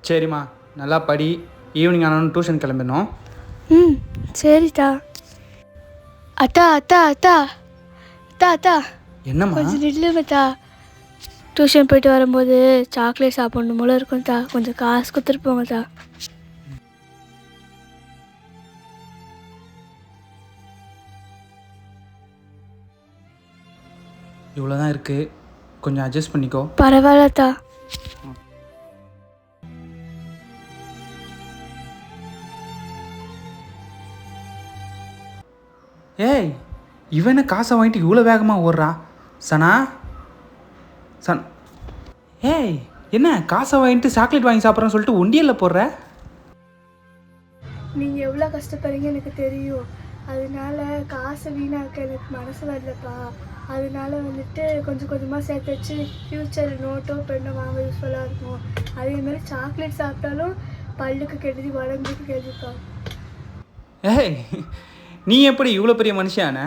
சரிம்மா, நல்லா படி. ஈவினிங் ஆனாலும் டியூஷன் கிளம்பிடணும். ம் சரிட்டா. அத்தா அத்தா அத்தா அத்தா அத்தா என்னம்மா? கொஞ்சம் நில்லுங்கத்தா. டியூஷன் போயிட்டு வரும்போது சாக்லேட் சாப்பிட்ணும் போல இருக்கும்த்தா. கொஞ்சம் காசு கொடுத்துட்டு போங்கத்தா. இவ்வளோ தான் இருக்குது, கொஞ்சம் அட்ஜஸ்ட் பண்ணிக்கோ. பரவாயில்லத்தா. ஏய், இவனை காசை வாங்கிட்டு இவ்வளோ வேகமாக ஓடுறான். சனா ஏய், என்ன காசை வாங்கிட்டு சாக்லேட் வாங்கி சாப்பிட்றேன்னு சொல்லிட்டு ஒண்டியலில் போடுற? நீங்கள் எவ்வளோ கஷ்டப்படுறீங்க எனக்கு தெரியும். அதனால காசை வீணாக்க எனக்கு மனசு வரலப்பா. அதனால வந்துட்டு கொஞ்சம் கொஞ்சமாக சேர்த்து வச்சு ஃப்யூச்சர் நோட்டோ பெண்ணோ வாங்க யூஸ்ஃபுல்லாக இருக்கும். அதேமாதிரி சாக்லேட் சாப்பிட்டாலும் பல்லுக்கு கெடுதி, உடம்புக்கு கெடுதிப்பா. ஏய், நீ எப்படி இவ்வளோ பெரிய மனுஷியான?